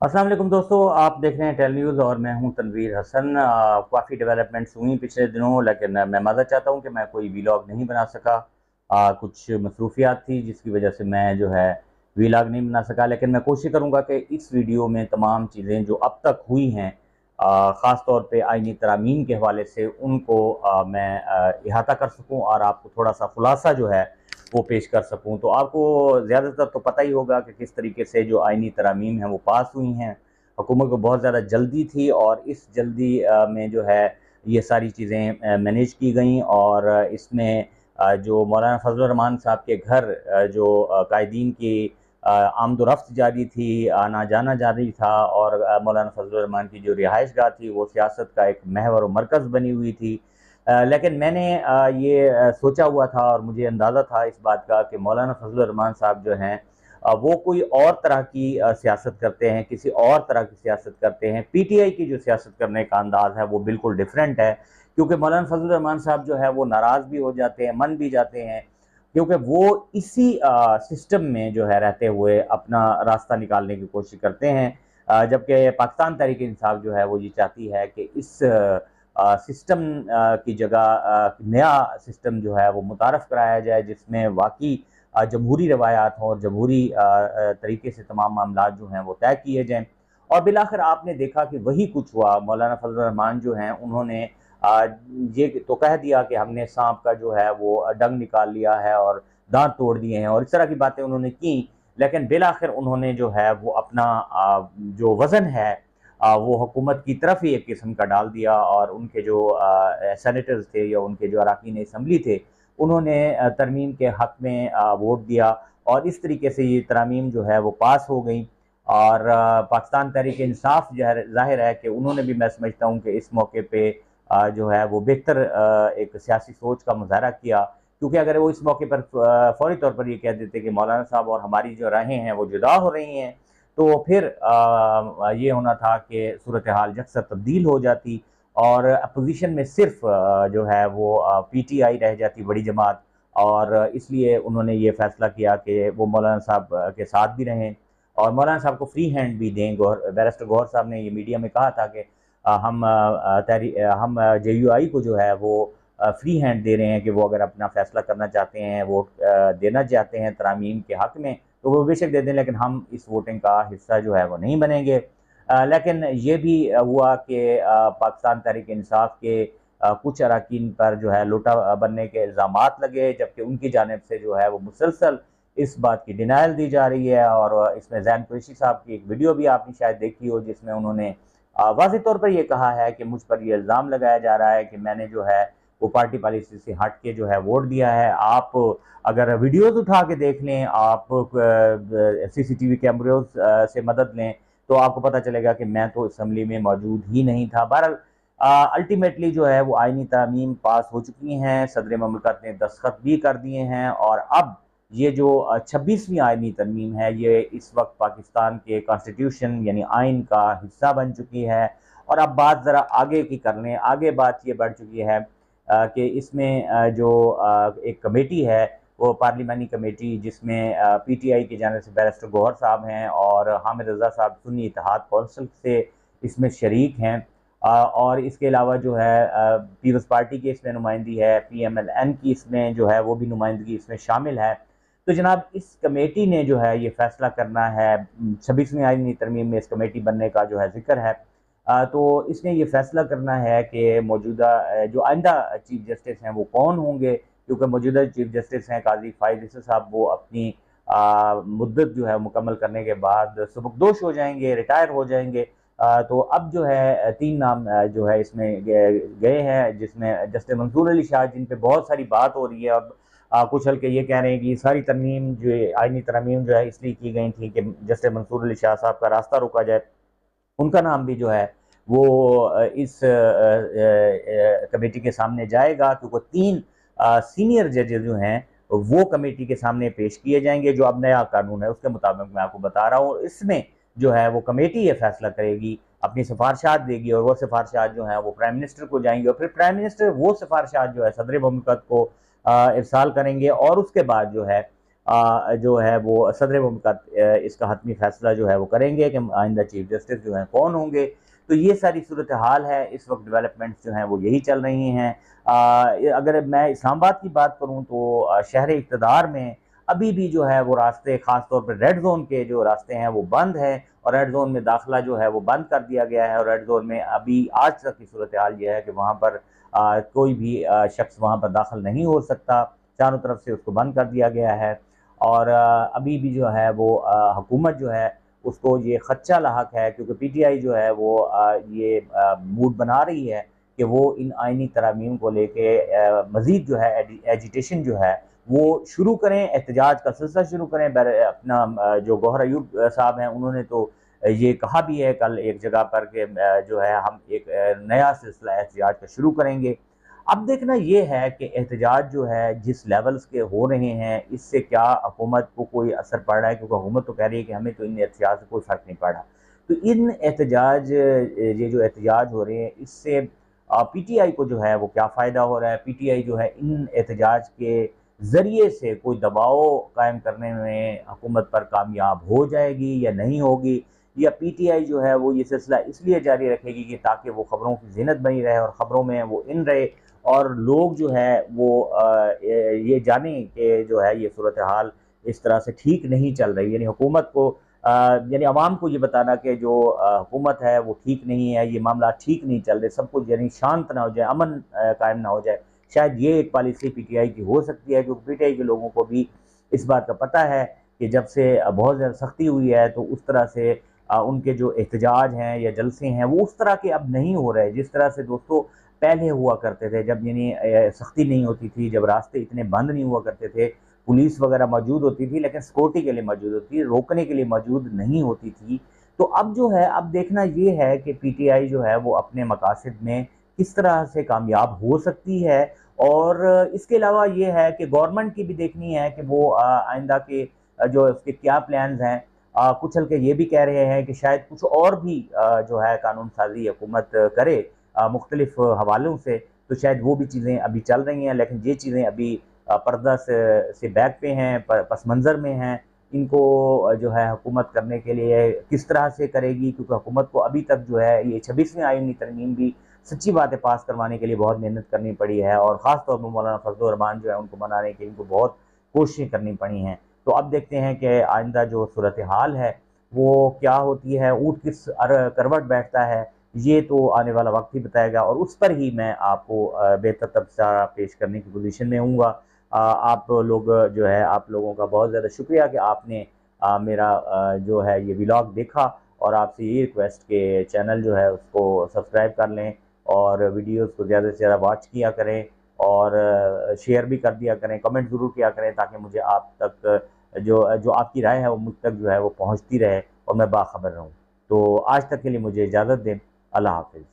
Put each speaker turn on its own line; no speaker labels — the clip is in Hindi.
अस्सलाम वालेकुम दोस्तों, आप देख रहे हैं टेल न्यूज़ और मैं हूं तनवीर हसन। काफ़ी डेवलपमेंट्स हुई पिछले दिनों, लेकिन मैं माज़रत चाहता हूं कि मैं कोई वीलॉग नहीं बना सका। कुछ मसरूफियात थी जिसकी वजह से मैं जो है वीलॉग नहीं बना सका, लेकिन मैं कोशिश करूंगा कि इस वीडियो में तमाम चीज़ें जो अब तक हुई हैं, ख़ास तौर पे आइनी तरामीम के हवाले से उनको मैं इहाता कर सकूँ और आपको थोड़ा सा खुलासा जो है वो पेश कर सकूँ। तो आपको ज़्यादातर तो पता ही होगा कि किस तरीके से जो आइनी तरामीम हैं वो पास हुई हैं। हुकूमत को बहुत ज़्यादा जल्दी थी और इस जल्दी में जो है ये सारी चीज़ें मैनेज की गई और इसमें जो मौलाना फजल रहमान साहब के घर जो कायदीन की आमदोरफ्त जारी थी, आना जाना जारी था और मौलाना फजल रहमान की जो रिहाइश गाह थी वो सियासत का एक महवर और मरकज़ बनी हुई थी। लेकिन मैंने ये सोचा हुआ था और मुझे अंदाज़ा था इस बात का कि मौलाना फजल रहमान साहब जो हैं वो कोई और तरह की सियासत करते हैं, किसी और तरह की सियासत करते हैं। पीटीआई की जो सियासत करने का अंदाज़ है वो बिल्कुल डिफरेंट है, क्योंकि मौलाना फजल रहमान साहब जो है वो नाराज़ भी हो जाते हैं, मन भी जाते हैं, क्योंकि वो इसी सिस्टम में जो है रहते हुए अपना रास्ता निकालने की कोशिश करते हैं। जबकि पाकिस्तान तहरीक इंसाफ जो है वो ये चाहती है कि इस सिस्टम की जगह नया सिस्टम जो है वो मुतारफ़ कराया जाए, जिसमें वाक़ई जमहूरी रवायात हों और जमहूरी तरीके से तमाम मामलात जो हैं वो तय किए जाएँ। और बिलाखिर आपने देखा कि वही कुछ हुआ। मौलाना फजल रहमान जो हैं उन्होंने अ, ये तो कह दिया कि हमने साँप का जो है वो डंग निकाल लिया है और दाँत तोड़ दिए हैं और इस तरह की बातें उन्होंने की। लेकिन बिलाखिर उन्होंने जो है वो अपना जो वज़न है वो हुकूमत की तरफ ही एक किस्म का डाल दिया और उनके जो सेनेटर्स थे या उनके जो अरकान असम्बली थे, उन्होंने तरमीम के हक़ में वोट दिया और इस तरीके से ये तरमीम जो है वो पास हो गई। और पाकिस्तान तहरीक इंसाफ जो है, ज़ाहिर है कि उन्होंने भी, मैं समझता हूँ कि इस मौके पे जो है वो बेहतर एक सियासी सोच का मुज़ाहरा किया, क्योंकि अगर वो इस मौके पर फ़ौरी तौर पर ये कह देते कि मौलाना साहब और हमारी जो राहें हैं वो जुदा हो रही हैं, तो फिर ये होना था कि सूरत हाल यकसर तब्दील हो जाती और अपोजिशन में सिर्फ जो है वो पीटीआई रह जाती, बड़ी जमात। और इसलिए उन्होंने ये फैसला किया कि वो मौलाना साहब के साथ भी रहें और मौलाना साहब को फ्री हैंड भी दें। बैरिस्टर गौहर साहब ने ये मीडिया में कहा था कि हम जेयूआई को जो है वो फ्री हैंड दे रहे हैं कि वो अगर अपना फैसला करना चाहते हैं, वोट देना चाहते हैं तरामीम के हक़ में, तो वो बेशक दे दें, लेकिन हम इस वोटिंग का हिस्सा जो है वो नहीं बनेंगे। लेकिन ये भी हुआ कि पाकिस्तान तहरीक इंसाफ के कुछ अरकान पर जो है लोटा बनने के इल्ज़ामात लगे, जबकि उनकी जानिब से जो है वो मुसलसल इस बात की डिनायल दी जा रही है। और इसमें जैन कुरैशी साहब की एक वीडियो भी आपने शायद देखी हो, जिसमें उन्होंने वाज़ेह तौर पर ये कहा है कि मुझ पर ये इल्ज़ाम लगाया जा रहा है कि मैंने जो है वो पार्टी पॉलिसी से हट के जो है वोट दिया है। आप अगर वीडियोज़ उठा के देख लें, आप सीसीटीवी कैमरों से मदद लें, तो आपको पता चलेगा कि मैं तो असम्बली में मौजूद ही नहीं था। बहरहाल अल्टीमेटली जो है वो आइनी तरमीम पास हो चुकी हैं, सदर ममलकत ने दस्तखत भी कर दिए हैं और अब ये जो 26वीं आइनी तरमीम है, ये इस वक्त पाकिस्तान के कॉन्स्टिट्यूशन यानी आइन का हिस्सा बन चुकी है। और अब बात ज़रा आगे की कर लें। आगे बात ये बढ़ चुकी है कि इसमें जो एक कमेटी है, वो पार्लिमानी कमेटी, जिसमें पीटीआई की जानिब से बैरिस्टर गौहर साहब हैं और हामिद रज़ा साहब सुन्नी इत्तेहाद कौंसिल से इसमें शरीक हैं। और इसके अलावा जो है पीपल्स पार्टी की इसमें नुमाइंदगी है, पीएमएलएन की इसमें जो है वो भी नुमाइंदगी इसमें शामिल है। तो जनाब, इस कमेटी ने जो है ये फैसला करना है, 26वीं आइनी तरमीम में इस कमेटी बनने का जो है जिक्र है। तो इसने ये फैसला करना है कि मौजूदा जो आइंदा चीफ जस्टिस हैं वो कौन होंगे, क्योंकि मौजूदा चीफ जस्टिस हैं काजी फाइज ईसा साहब, वो अपनी मुद्दत जो है मुकम्मल करने के बाद सुबकदोश हो जाएंगे, रिटायर हो जाएंगे। तो अब जो है 3 नाम जो है इसमें गए हैं, जिसमें जस्टिस मंसूर अली शाह, जिन पे बहुत सारी बात हो रही है। अब कुछ हल्के ये कह रहे हैं कि सारी तरमीम जो आइनी तरमीम जो है इसलिए की गई थी कि जस्टिस मंसूर अली शाह साहब का रास्ता रोका जाए। उनका नाम भी जो है वो इस कमेटी के सामने जाएगा, क्योंकि 3 सीनियर जजेस जो हैं वो कमेटी के सामने पेश किए जाएंगे। जो अब नया कानून है उसके मुताबिक मैं आपको बता रहा हूँ, इसमें जो है वो कमेटी ये फैसला करेगी, अपनी सिफारशात देगी और वो सिफारशात जो हैं वो प्राइम मिनिस्टर को जाएंगे और फिर प्राइम मिनिस्टर वो सिफारशात जो है सदर ममलकत को इरसाल करेंगे और उसके बाद जो है जो है वो सदर मुमलकत इसका हतमी फैसला जो है वो करेंगे कि आइंदा चीफ जस्टिस जो हैं कौन होंगे। तो ये सारी सूरत हाल है, इस वक्त डेवलपमेंट्स जो हैं वो यही चल रही हैं। अगर मैं इस्लामाबाद की बात करूँ तो शहर इक़्तिदार में अभी भी जो है वो रास्ते, ख़ास तौर पर रेड जोन के जो रास्ते हैं वो बंद हैं, और रेड जोन में दाखिला जो है वो बंद कर दिया गया है। और रेड जोन में अभी आज तक की सूरत हाल ये है कि वहाँ पर कोई भी शख्स वहाँ पर दाखिल नहीं हो सकता, चारों तरफ से उसको बंद कर दिया गया है। और अभी भी जो है वो हुकूमत जो है उसको ये खदशा लाहक है, क्योंकि पीटीआई जो है वो ये मूड बना रही है कि वो इन आइनी तरामीम को लेके मज़ीद जो है एजिटेशन जो है वो शुरू करें, एहतजाज का सिलसिला शुरू करें। अपना जो गौहर अयूब साहब हैं उन्होंने तो ये कहा भी है कल एक जगह पर कि जो है हम एक नया सिलसिला एहतजाज का शुरू करेंगे। अब देखना ये है कि एहतजाज जो है जिस लेवल्स के हो रहे हैं, इससे क्या हुकूमत को कोई असर पड़ रहा है, क्योंकि हुकूमत तो कह रही है कि हमें तो इन एहतजाज से कोई फ़र्क नहीं पड़ा। तो इन एहतजाज, ये जो एहतजाज हो रहे हैं, इससे पीटीआई को जो है वो क्या फ़ायदा हो रहा है? पीटीआई जो है इन एहतजाज के ज़रिए से कोई दबाव कायम करने में हुकूमत पर कामयाब हो जाएगी या नहीं होगी, या पीटीआई जो है वो ये सिलसिला इसलिए जारी रखेगी कि ताकि वो ख़बरों की ज़ीनत बनी रहे और ख़बरों में वो इन रहे, और लोग जो है वो ये जानें कि जो है ये सूरत हाल इस तरह से ठीक नहीं चल रही। यानी हुकूमत को यानी अवाम को ये बताना कि जो हुकूमत है वो ठीक नहीं है, ये मामला ठीक नहीं चल रहे, सब कुछ यानी शांत ना हो जाए, अमन कायम ना हो जाए। शायद ये एक पॉलिसी पीटीआई की हो सकती है, क्योंकि पीटीआई के लोगों को भी इस बात का पता है कि जब से बहुत ज़्यादा सख्ती हुई है तो उस तरह से उनके जो एहतजाज हैं या जलसे हैं वो उस तरह के अब नहीं हो रहे जिस तरह से दोस्तों पहले हुआ करते थे, जब यानी सख्ती नहीं होती थी, जब रास्ते इतने बंद नहीं हुआ करते थे, पुलिस वगैरह मौजूद होती थी लेकिन सिक्योरिटी के लिए मौजूद होती थी, रोकने के लिए मौजूद नहीं होती थी। तो अब जो है, अब देखना ये है कि पीटीआई जो है वो अपने मकासद में किस तरह से कामयाब हो सकती है। और इसके अलावा ये है कि गवर्नमेंट की भी देखनी है कि वो आइंदा के जो उसके क्या प्लान्स हैं। कुछ हल्के ये भी कह रहे हैं कि शायद कुछ और भी जो है कानून साजी हुकूमत करे मुख्तलिफ हवालों से, तो शायद वो भी चीज़ें अभी चल रही हैं, लेकिन ये चीज़ें अभी पर्दा से बैक पे हैं, पस मंज़र में हैं। इनको जो है हुकूमत करने के लिए किस तरह से करेगी, क्योंकि हुकूमत को अभी तक जो है ये 26वीं आईनी तरमीम भी सच्ची बातें पास करवाने के लिए बहुत मेहनत करनी पड़ी है, और ख़ास तौर पर मौलाना फजल रहमान जो है उनको मनाने के लिए इनको बहुत कोशिशें करनी पड़ी हैं। तो अब देखते हैं कि आइंदा जो सूरत हाल है वो क्या होती है, ऊँट किस करवट बैठता है, ये तो आने वाला वक्त ही बताएगा, और उस पर ही मैं आपको बेहतर तबसरा पेश करने की पोजीशन में हूँगा। आप लोग जो है, आप लोगों का बहुत ज़्यादा शुक्रिया कि आपने मेरा जो है ये व्लॉग देखा, और आपसे ये रिक्वेस्ट के चैनल जो है उसको सब्सक्राइब कर लें और वीडियोज़ को ज़्यादा से ज़्यादा वॉच किया करें, और शेयर भी कर दिया करें, कमेंट ज़रूर किया करें, ताकि मुझे आप तक जो जो आपकी राय है वो मुझ तक जो है वो पहुँचती रहे और मैं बाखबर रहूँ। तो आज तक के लिए मुझे इजाज़त दें। अल्लाह हाफ़िज़।